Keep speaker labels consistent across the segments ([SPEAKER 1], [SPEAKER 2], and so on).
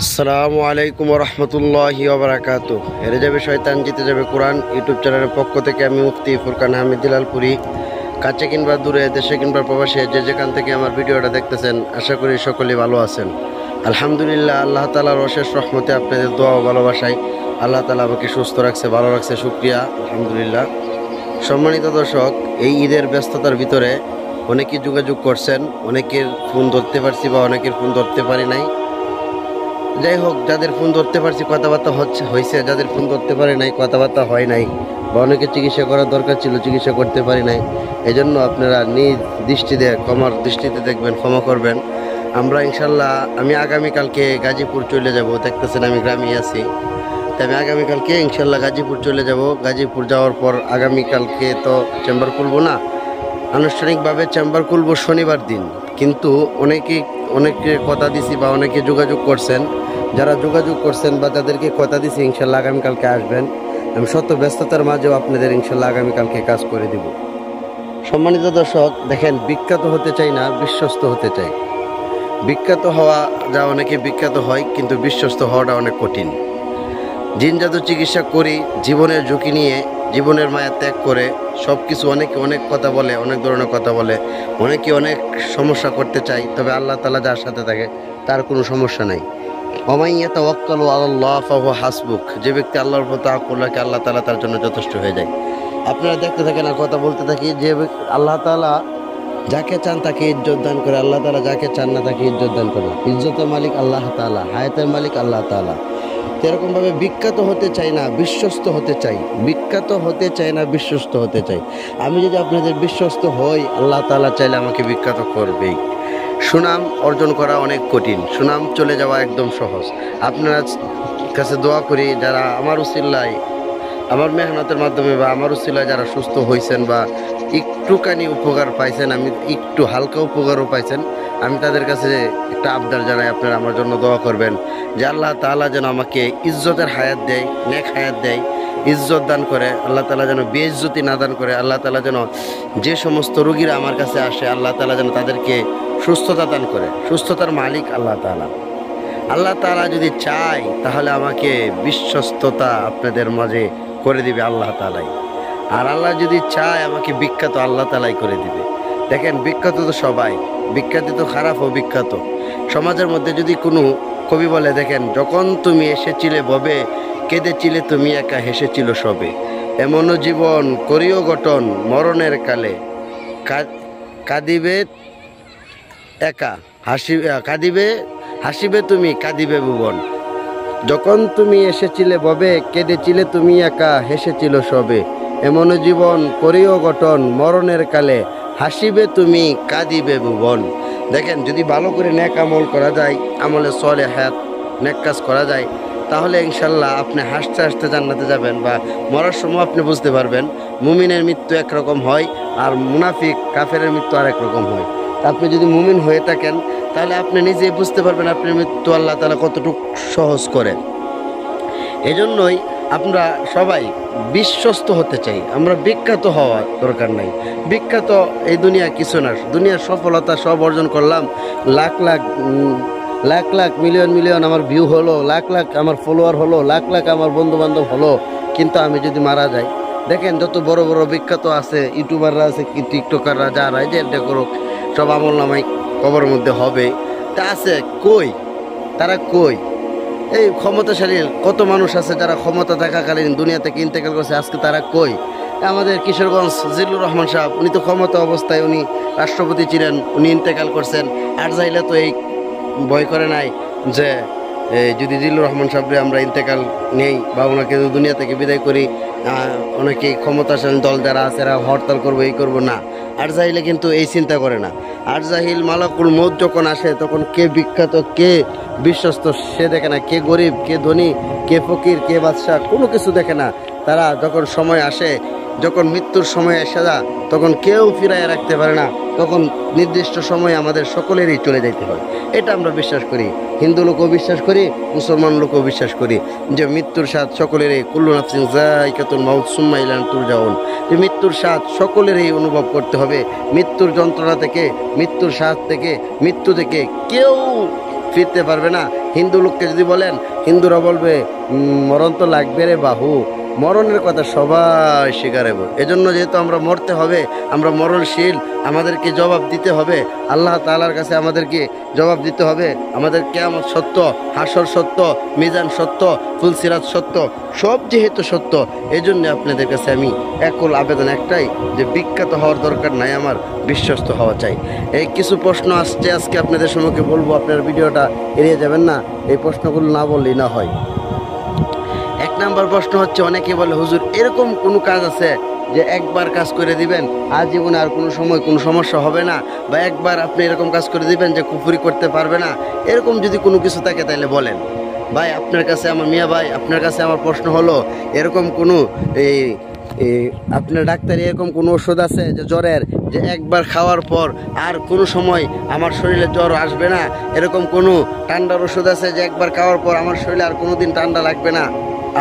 [SPEAKER 1] আসসালামু আলাইকুম রহমতুল্লাহি ওবারাকাতুহ। হেরে যাবে শয়তান, জিতে যাবে কোরআন ইউটিউব চ্যানেলের পক্ষ থেকে আমি মুফতি ফুরকান আহমেদ দিলালপুরি। কাছে কিংবা দূরে, দেশে কিংবা প্রবাসে, যে যেখান থেকে আমার ভিডিওটা দেখতেছেন, আশা করি সকলেই ভালো আছেন। আলহামদুলিল্লাহ, আল্লাহ তাআলার অশেষ রহমতে আপনাদের দোয়া ও ভালোবাসায় আল্লাহ তাআলা আমাকে সুস্থ রাখছে, ভালো রাখছে, শুকরিয়া আলহামদুলিল্লাহ। সম্মানিত দর্শক, এই ঈদের ব্যস্ততার ভিতরে অনেকেই যোগাযোগ করছেন, অনেকের ফোন ধরতে পারছি বা অনেকের ফোন ধরতে পারি নাই। যাই হোক, যাদের ফোন ধরতে পারছি কথাবার্তা হয়েছে, যাদের ফোন ধরতে পারি নাই কথাবার্তা হয় নাই, বা অনেকে চিকিৎসা করার দরকার ছিল চিকিৎসা করতে পারি নাই। এই জন্য আপনারা নিজ দৃষ্টিতে ক্ষমার দৃষ্টিতে দেখবেন, ক্ষমা করবেন। আমরা ইনশাল্লাহ, আমি আগামীকালকে গাজীপুর চলে যাব। দেখতেছেন আমি গ্রামে আছি, তাই আমি আগামীকালকে ইনশাল্লাহ গাজীপুর চলে যাব। গাজীপুর যাওয়ার পর আগামীকালকে তো চেম্বার খুলবো না, আনুষ্ঠানিকভাবে চেম্বার খুলবো শনিবার দিন। কিন্তু অনেকে কথা দিছি বা অনেকে যোগাযোগ করছেন, যারা যোগাযোগ করছেন বা যাদেরকে কথা দিছি ইনশাল্লাহ আগামীকালকে আসবেন। আমি শত ব্যস্ততার মাঝেও আপনাদের ইনশাল্লাহ আগামীকালকে কাজ করে দিব। সম্মানিত দর্শক, দেখেন, বিখ্যাত হতে চাই না, বিশ্বস্ত হতে চাই। বিখ্যাত হওয়া যা অনেকে বিখ্যাত হয়, কিন্তু বিশ্বস্ত হওয়াটা অনেক কঠিন। জিন জাদু চিকিৎসা করি জীবনের ঝুঁকি নিয়ে, জীবনের মায়া ত্যাগ করে, সব কিছু অনেকে অনেক কথা বলে, অনেক ধরনের কথা বলে, অনেকে অনেক সমস্যা করতে চায়, তবে আল্লাহ তাআলা যার সাথে থাকে তার কোনো সমস্যা নাই। ওমাইয়া তাওয়াক্কালু আলাল্লাহ ফাহুয়া হাসবুক। যে ব্যক্তি আল্লাহর উপর তাওয়াক্কুল রাখে, আল্লাহ তাআলা তার জন্য যথেষ্ট হয়ে যায়। আপনারা দেখতে থাকেন আর কথা বলতে থাকি। যে আল্লাহ তাআলা যাকে চান তাকে ইজ্জত দান করে, আল্লাহ তাআলা যাকে চান না তাকে ইজ্জত দান করে। ইজ্জতের মালিক আল্লাহ তাআলা, হায়াতের মালিক আল্লাহ তাআলা। এরকমভাবে বিখ্যাত হতে চাই না, বিশ্বস্ত হতে চাই। বিখ্যাত হতে চাই না, বিশ্বস্ত হতে চাই। আমি যদি আপনাদের বিশ্বস্ত হই, আল্লাহ তাআলা চাইলে আমাকে বিখ্যাত করবেই। সুনাম অর্জন করা অনেক কঠিন, সুনাম চলে যাওয়া একদম সহজ। আপনার কাছে দোয়া করি, যারা আমার উসিলায়, আমার মেহনতের মাধ্যমে বা আমার উসিলায় যারা সুস্থ হয়েছেন বা একটুখানি উপকার পাইছেন, আমি একটু হালকা উপকারও পাইছেন, আমি তাদের কাছে একটা আবদার জানাই, আপনারা আমার জন্য দোয়া করবেন যে আল্লাহ তাআলা যেন আমাকে ইজ্জতের হায়াত দেয়, নেক হায়াত দেয়, ইজ্জত দান করে। আল্লাহ তাআলা যেন বেইজ্জতি না দান করে। আল্লাহ তাআলা যেন যে সমস্ত রোগীরা আমার কাছে আসে, আল্লাহ তাআলা যেন তাদেরকে সুস্থতা দান করে। সুস্থতার মালিক আল্লাহ তাআলা। আল্লাহ তাআলা যদি চায় তাহলে আমাকে বিশ্বস্ততা আপনাদের মাঝে করে দিবে আল্লাহ তাআলাই। আর আল্লাহ যদি চায় আমাকে বিখ্যাত, আল্লাহ তাআলাই করে দিবে। দেখেন, বিখ্যাত তো সবাই, বিখ্যাত তো খারাপ ও বিখ্যাত সমাজের মধ্যে। যদি কোনো কবি বলে, দেখেন, যখন তুমি এসেছিলে ববে, কেঁদেছিলে তুমি একা, হেসেছিল সবে, এমনও জীবন করিও গঠন, মরণের কালে কাঁদিবে একা, হাসিবে তুমি, কাঁদিবে ভুবন। যখন তুমি এসেছিলে ববে, কেঁদেছিলে তুমি একা, হেসেছিল সবে, এমনও জীবন করিও গঠন, মরণের কালে হাসিবে তুমি, কাঁদিবে ভুবন। দেখেন, যদি ভালো করে নেক আমল করা যায়, আমলে সলেহাত, নেক কাজ করা যায়, তাহলে ইনশাল্লাহ আপনি হাসতে হাসতে জান্নাতে যাবেন। বা মরার সময় আপনি বুঝতে পারবেন মুমিনের মৃত্যু একরকম হয়, আর মুনাফিক কাফেরের মৃত্যু আরেক রকম হয়। আপনি যদি মুমিন হয়ে থাকেন, তাহলে আপনি নিজেই বুঝতে পারবেন আপনার মৃত্যু আল্লাহ তাআলা কতটুকু সহজ করেন। এজন্যই আমরা সবাই বিশ্বস্ত হতে চাই। আমরা বিখ্যাত হওয়া দরকার নাই। বিখ্যাত এই দুনিয়া কিছু না। দুনিয়ার সফলতা সব অর্জন করলাম, লাখ লাখ মিলিয়ন আমার ভিউ হলো, লাখ লাখ আমার ফলোয়ার হলো, লাখ লাখ আমার বন্ধু বান্ধব হলো, কিন্তু আমি যদি মারা যাই, দেখেন, যত বড় বড় বিখ্যাত আছে, ইউটিউবাররা আছে, টিকটকাররা, যারা যে এটা করুক, সব আমল নামাই কবরের মধ্যে হবে। তা আছে কই? তারা কই? এই ক্ষমতাশালী কত মানুষ আছে যারা ক্ষমতা থাকাকালীন দুনিয়া থেকে ইন্তেকাল করছে, আজকে তারা কই? আমাদের কিশোরগঞ্জ জিল্লুর রহমান সাহেব, উনি তো ক্ষমতা অবস্থায়, উনি রাষ্ট্রপতি ছিলেন, উনি ইন্তেকাল করছেন। আর যাইলে তো এই ভয় করে নাই যে যদি জিল্লুর রহমান সাহেবরে আমরা ইন্তেকাল নেই বা ওনাকে দুনিয়া থেকে বিদায় করি, অনেকে ক্ষমতাশালী দল যারা আছে এরা হরতাল করবো, এই করবো না। আর জাহিলে কিন্তু এই চিন্তা করে না। আর জাহিল মালাকুল মউত যখন আসে, তখন কে বিখ্যাত কে বিশ্বস্ত সে দেখে না, কে গরিব কে ধনী, কে ফকির কে বাদশাহ, কোনো কিছু দেখে না। তারা যখন সময় আসে, যখন মৃত্যুর সময় এসে যায়, তখন কেউ ফিরাইয়া রাখতে পারে না। তখন নির্দিষ্ট সময় আমাদের সকলেরই চলে যাইতে হয়। এটা আমরা বিশ্বাস করি। হিন্দু লোকও বিশ্বাস করি, মুসলমান লোকও বিশ্বাস করি যে মৃত্যুর স্বাদ সকলেরই, কুল্লু নাফসিন যায়কাতুল মাউত সুম্মা ইলাইনা তুরজাউন, যে মৃত্যুর স্বাদ সকলেরই অনুভব করতে হবে। মৃত্যুর যন্ত্রণা থেকে, মৃত্যুর স্বাদ থেকে, মৃত্যু থেকে কেউ ফিরতে পারবে না, হিন্দু লোককে যদি বলেন, হিন্দুরা বলবে মরণ তো লাগবে রে বাহু, মরণের কথা সবাই স্বীকার হবে। এজন্য যেহেতু আমরা মরতে হবে, আমরা মরণশীল, আমাদেরকে জবাব দিতে হবে আল্লাহ তাআলার কাছে, আমাদেরকে জবাব দিতে হবে। আমাদের কিয়ামত সত্য, হাসর সত্য, মিজান সত্য, ফুলসিরাত সত্য, সব যেহেতু সত্য, এই জন্য আপনাদের কাছে আমি একল আবেদন একটাই, যে বিখ্যাত হওয়ার দরকার নাই, আমার বিশ্বস্ত হওয়া চাই। এই কিছু প্রশ্ন আসছে আজকে আপনাদের সম্মুখে বলবো, আপনার ভিডিওটা এড়িয়ে যাবেন না, এই প্রশ্নগুলো না বললেই না হয়। এক নাম্বার প্রশ্ন হচ্ছে, অনেকে বলে হুজুর এরকম কোনো কাজ আছে যে একবার কাজ করে দিবেন আজীবনে আর কোনো সময় কোনো সমস্যা হবে না, বা একবার আপনি এরকম কাজ করে দিবেন যে কুফরি করতে পারবে না, এরকম যদি কোনো কিছু থাকে তাহলে বলেন। ভাই আপনার কাছে আমার মিয়া ভাই, আপনার কাছে আমার প্রশ্ন হলো, এরকম কোনো আপনার ডাক্তার এরকম কোনো ওষুধ আছে যে জ্বরের, যে একবার খাওয়ার পর আর কোনো সময় আমার শরীরে জ্বর আসবে না? এরকম কোনো ঠান্ডার ওষুধ আছে যে একবার খাওয়ার পর আমার শরীরে আর কোনো দিন ঠান্ডা লাগবে না?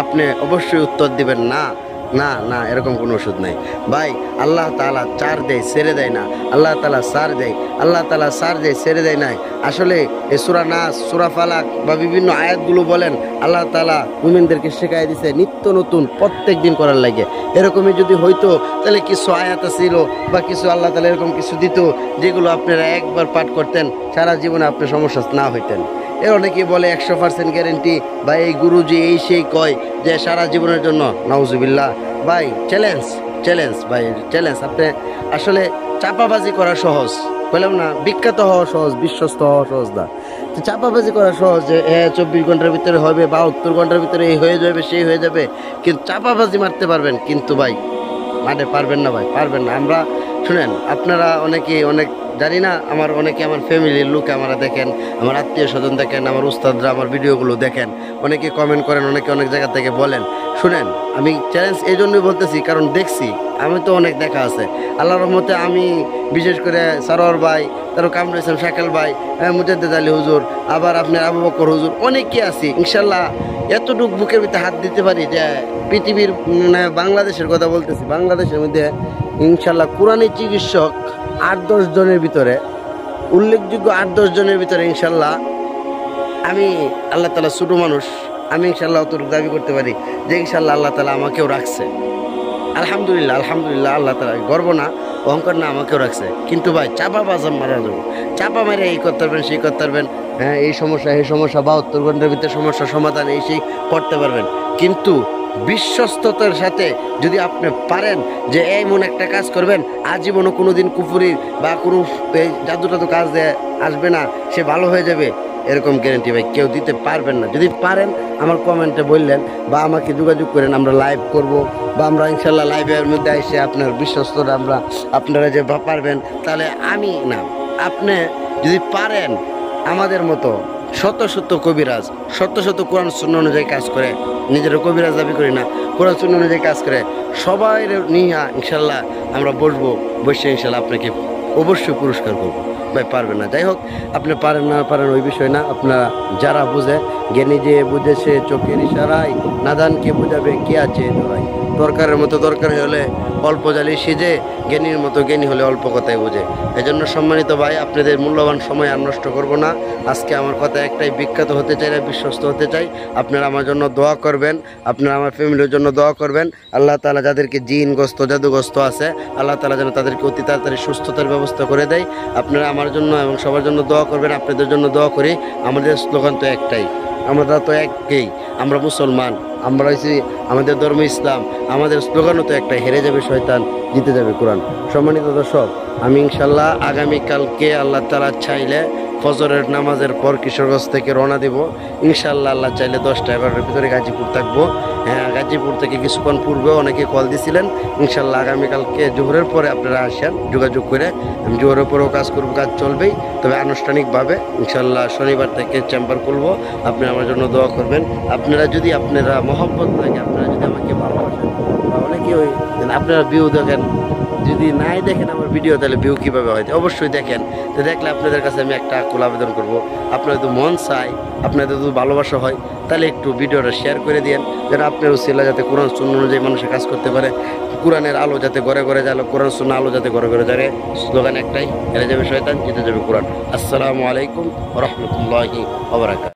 [SPEAKER 1] আপনি অবশ্যই উত্তর দিবেন না, না না, এরকম কোনো ওষুধ নাই ভাই। আল্লাহ তাআলা চার দেয় ছেড়ে দেয় না, আল্লাহ তাআলা সার দেয়, আল্লাহ তাআলা সার দেয় ছেড়ে দেয় নাই। আসলে এই সূরা নাস, সূরা ফালাক বা বিভিন্ন আয়াতগুলো বলেন, আল্লাহ তাআলা মুমিনদেরকে শেখায় দিছে নিত্য নতুন প্রত্যেক দিন করার লাগে। এরকমই যদি হইতো তাহলে কিছু আয়াত ছিল বা কিছু আল্লাহ তাআলা এরকম কিছু দিত যেগুলো আপনারা একবার পাঠ করতেন, সারা জীবনে আপনার সমস্যা না হইতেন। এর অনেকেই বলে 100% গ্যারেন্টি, বা এই গুরুজি এই সেই কয় যে সারা জীবনের জন্য, নাউজুবিল্লাহ। ভাই চ্যালেঞ্জ, চ্যালেঞ্জ ভাই, চ্যালেঞ্জ। আপনি আসলে চাপাবাজি করা সহজ, বললাম না, বিখ্যাত হওয়া সহজ, বিশ্বস্ত হওয়া সহজ না। তো চাপাবাজি করা সহজ, যে 24 ঘন্টার ভিতরে হবে, 72 ঘন্টার ভিতরে এই হয়ে যাবে, সেই হয়ে যাবে, কিন্তু চাপাবাজি মারতে পারবেন, কিন্তু ভাই মানে পারবেন না ভাই, পারবেন না। আমরা শুনেন, আপনারা অনেকে অনেক জানি না, আমার অনেকে আমার ফ্যামিলির লোক আমরা দেখেন, আমার আত্মীয় স্বজন দেখেন, আমার উস্তাদরা আমার ভিডিওগুলো দেখেন, অনেকে কমেন্ট করেন, অনেকে অনেক জায়গা থেকে বলেন। শুনেন, আমি চ্যালেঞ্জ এই জন্যই বলতেছি, কারণ দেখছি, আমি তো অনেক দেখা আছে আল্লাহর রহমতে। আমি বিশেষ করে সারোয়ার ভাই, তারপর কামরুল ইসলাম শাকাল ভাই, মুজাদ্দেদ আলী হুজুর, আবার আপনার আবু বকর হুজুর, অনেকে আছি ইনশাল্লাহ এতটুকু বুকের ভিতরে হাত দিতে পারি যে পৃথিবীর মানে বাংলাদেশের কথা বলতেছি, বাংলাদেশের মধ্যে ইনশাল্লাহ কোরআনী চিকিৎসক 8-10 জনের ভিতরে, উল্লেখযোগ্য 8-10 জনের ভিতরে ইনশাল্লাহ আমি, আল্লাহ তাআলা ছোটো মানুষ, আমি ইনশাল্লাহ অতটুকু দাবি করতে পারি যে ইনশাল্লাহ আল্লাহ তাআলা আমাকেও রাখছে। আলহামদুলিল্লাহ, আলহামদুলিল্লাহ, আল্লাহ তাআলা গর্ব না, অহংকার না, আমাকেও রাখছে। কিন্তু ভাই চাপা বাজাম মারা যাবো, চাপা মেরে এই করতে পারবেন, সেই করতে পারবেন, হ্যাঁ এই সমস্যা 72 ঘন্টার ভিতরে সমস্যার সমাধান এই সেই করতে পারবেন, কিন্তু বিশ্বস্ততার সাথে যদি আপনি পারেন যে এমন একটা কাজ করবেন আজীবনও কোনো দিন কুফুরি বা কোনো জাদু টাদু কাজ দেয় আসবে না, সে ভালো হয়ে যাবে, এরকম গ্যারেন্টি ভাই কেউ দিতে পারবেন না। যদি পারেন আমার কমেন্টে বললেন, বা আমাকে যোগাযোগ করেন, আমরা লাইভ করব, বা আমরা ইনশাল্লাহ লাইভের মধ্যে এসে আপনার বিশ্বস্ততা আমরা আপনারা যে পারবেন, তাহলে আমি না, আপনি যদি পারেন আমাদের মতো শত শত কবিরাজ, শত শত কোরআন সুন্নাহ অনুযায়ী কাজ করে, নিজেরও কবিরাজ দাবি করি না, কোরআন সুন্নাহ অনুযায়ী কাজ করে, সবাই নিয়ে ইনশাল্লাহ আমরা বসবো, বসে ইনশাল্লাহ আপনাকে অবশ্যই পুরস্কার করবো। ভাই পারবেন না, যাই হোক, আপনি পারেন না পারেন ওই বিষয় না, আপনারা যারা বুঝে, জ্ঞানী যে বুঝেছে চোখের ইশারায়, নাদানকে বুঝাবে কে আছে ধরাই, দরকারের মতো দরকার হলে অল্প জালি সিজে, জ্ঞানীর মতো জ্ঞানী হলে অল্প কথাই বোঝে। এই জন্য সম্মানিত ভাই, আপনাদের মূল্যবান সময় আর নষ্ট করবো না। আজকে আমার কথা একটাই, বিখ্যাত হতে চাই না, বিশ্বস্ত হতে চাই। আপনারা আমার জন্য দোয়া করবেন, আপনারা আমার ফ্যামিলির জন্য দোয়া করবেন। আল্লাহ তাআলা যাদেরকে জিনগ্রস্ত, জাদুগ্রস্ত আছে, আল্লাহ তাআলা যেন তাদেরকে অতি তাড়াতাড়ি সুস্থতার ব্যবস্থা করে দেয়। আপনারা আমার জন্য এবং সবার জন্য দোয়া করবেন, আপনাদের জন্য দোয়া করি। আমাদের স্লোগান তো একটাই, আমরা তো একই, আমরা মুসলমান, আমরা হয়েছি, আমাদের ধর্ম ইসলাম, আমাদের স্লোগানও তো একটাই, হেরে যাবে শয়তান, জিতে যাবে কোরআন। সম্মানিত দর্শক, আমি ইনশাল্লাহ আগামীকালকে আল্লাহ তাআলা চাইলে ফজরের নামাজের পর কিশোরগঞ্জ থেকে রওনা দেব ইনশাল্লাহ। আল্লাহ চাইলে 10টা-11টার ভিতরে গাজীপুর থাকবো। হ্যাঁ, গাজীপুর থেকে কিছুক্ষণ পূর্বেও অনেকে কল দিছিলেন। ইনশাল্লাহ আগামীকালকে জোহরের পরে আপনারা আসেন, যোগাযোগ করে, আমি জোহরের পরেও কাজ করব, কাজ চলবেই, তবে আনুষ্ঠানিকভাবে ইনশাল্লাহ শনিবার থেকে চেম্বার খুলবো। আপনি আমার জন্য দোয়া করবেন। আপনারা যদি আপনারা মহব্বত থাকে, আপনারা যদি আমাকে ভালোবাসেন, বা অনেকে ওই আপনারা ভিউ দেখেন, যদি নাই দেখেন আমার ভিডিও, তাহলে ভিউ কীভাবে হয়? অবশ্যই দেখেন। তো দেখলে আপনাদের কাছে আমি একটা আকুল আবেদন করব, আপনাদের তো মন চাই, আপনাদের যদি ভালোবাসা হয়, তাহলে একটু ভিডিওটা শেয়ার করে দিন, যেন আপনার উসিলা যাতে কোরআন সুন্নাহ অনুযায়ী মানুষের কাজ করতে পারে, কোরআনের আলো যাতে ঘরে ঘরে যায়, কোরআন সুন্নাহ আলো যাতে ঘরে ঘরে যায়। স্লোগান একটাই, হেরে যাবে শয়তান, জিতে যাবে কোরআন। আসসালামু আলাইকুম ওয়া রাহমাতুল্লাহি ওয়া বারাকাতুহু।